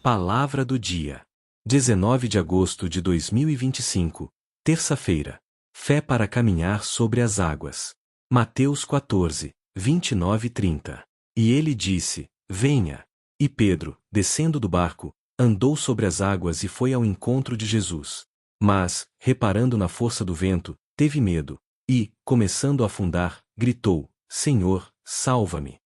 Palavra do dia. 19 de agosto de 2025, terça-feira. Fé para caminhar sobre as águas. Mateus 14, 29 e 30. E ele disse: Venha. E Pedro, descendo do barco, andou sobre as águas e foi ao encontro de Jesus. Mas, reparando na força do vento, teve medo, e, começando a afundar, gritou: Senhor, salva-me.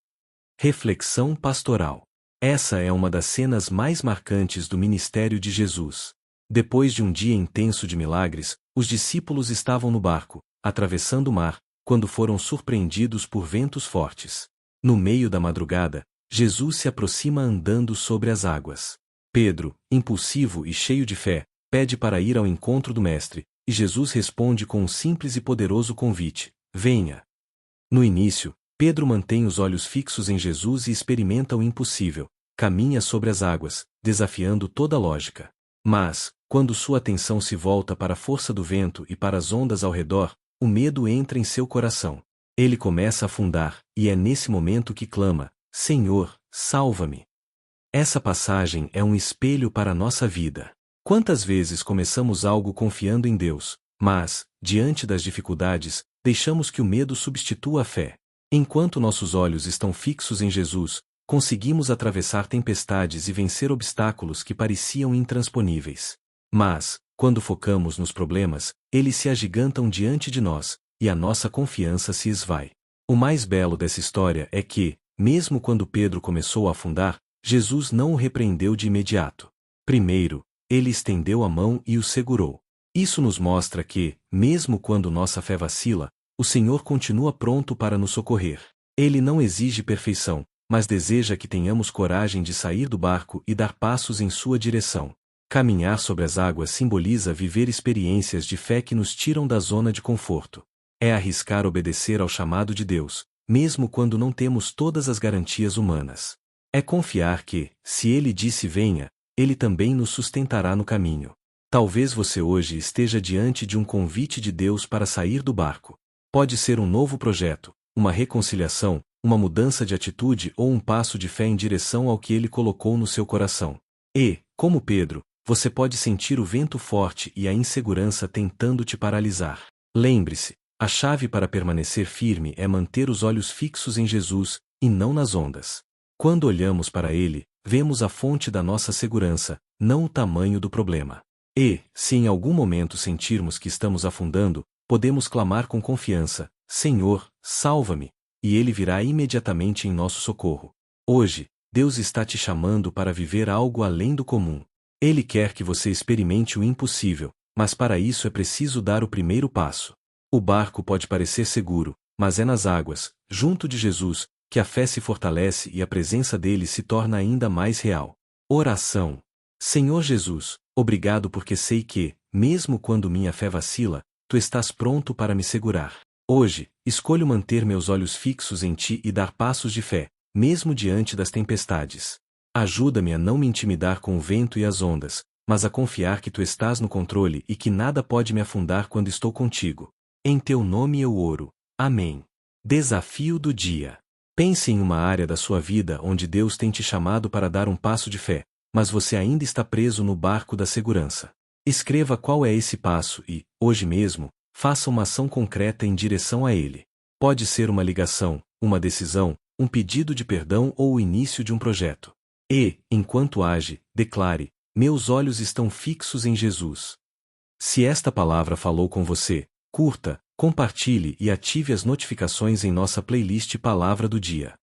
Reflexão pastoral. Essa é uma das cenas mais marcantes do ministério de Jesus. Depois de um dia intenso de milagres, os discípulos estavam no barco, atravessando o mar, quando foram surpreendidos por ventos fortes. No meio da madrugada, Jesus se aproxima andando sobre as águas. Pedro, impulsivo e cheio de fé, pede para ir ao encontro do Mestre, e Jesus responde com um simples e poderoso convite: Venha. No início, Pedro mantém os olhos fixos em Jesus e experimenta o impossível. Caminha sobre as águas, desafiando toda a lógica. Mas, quando sua atenção se volta para a força do vento e para as ondas ao redor, o medo entra em seu coração. Ele começa a afundar, e é nesse momento que clama: Senhor, salva-me. Essa passagem é um espelho para a nossa vida. Quantas vezes começamos algo confiando em Deus, mas, diante das dificuldades, deixamos que o medo substitua a fé? Enquanto nossos olhos estão fixos em Jesus, conseguimos atravessar tempestades e vencer obstáculos que pareciam intransponíveis. Mas, quando focamos nos problemas, eles se agigantam diante de nós, e a nossa confiança se esvai. O mais belo dessa história é que, mesmo quando Pedro começou a afundar, Jesus não o repreendeu de imediato. Primeiro, ele estendeu a mão e o segurou. Isso nos mostra que, mesmo quando nossa fé vacila, o Senhor continua pronto para nos socorrer. Ele não exige perfeição, mas deseja que tenhamos coragem de sair do barco e dar passos em sua direção. Caminhar sobre as águas simboliza viver experiências de fé que nos tiram da zona de conforto. É arriscar obedecer ao chamado de Deus, mesmo quando não temos todas as garantias humanas. É confiar que, se Ele disse venha, Ele também nos sustentará no caminho. Talvez você hoje esteja diante de um convite de Deus para sair do barco. Pode ser um novo projeto, uma reconciliação, uma mudança de atitude ou um passo de fé em direção ao que Ele colocou no seu coração. E, como Pedro, você pode sentir o vento forte e a insegurança tentando te paralisar. Lembre-se, a chave para permanecer firme é manter os olhos fixos em Jesus, e não nas ondas. Quando olhamos para Ele, vemos a fonte da nossa segurança, não o tamanho do problema. E, se em algum momento sentirmos que estamos afundando, podemos clamar com confiança: Senhor, salva-me, e Ele virá imediatamente em nosso socorro. Hoje, Deus está te chamando para viver algo além do comum. Ele quer que você experimente o impossível, mas para isso é preciso dar o primeiro passo. O barco pode parecer seguro, mas é nas águas, junto de Jesus, que a fé se fortalece e a presença dele se torna ainda mais real. Oração. Senhor Jesus, obrigado porque sei que, mesmo quando minha fé vacila, Tu estás pronto para me segurar. Hoje, escolho manter meus olhos fixos em Ti e dar passos de fé, mesmo diante das tempestades. Ajuda-me a não me intimidar com o vento e as ondas, mas a confiar que Tu estás no controle e que nada pode me afundar quando estou contigo. Em Teu nome eu oro. Amém. Desafio do dia. Pense em uma área da sua vida onde Deus tem te chamado para dar um passo de fé, mas você ainda está preso no barco da segurança. Escreva qual é esse passo e, hoje mesmo, faça uma ação concreta em direção a ele. Pode ser uma ligação, uma decisão, um pedido de perdão ou o início de um projeto. E, enquanto age, declare: meus olhos estão fixos em Jesus. Se esta palavra falou com você, curta, compartilhe e ative as notificações em nossa playlist Palavra do Dia.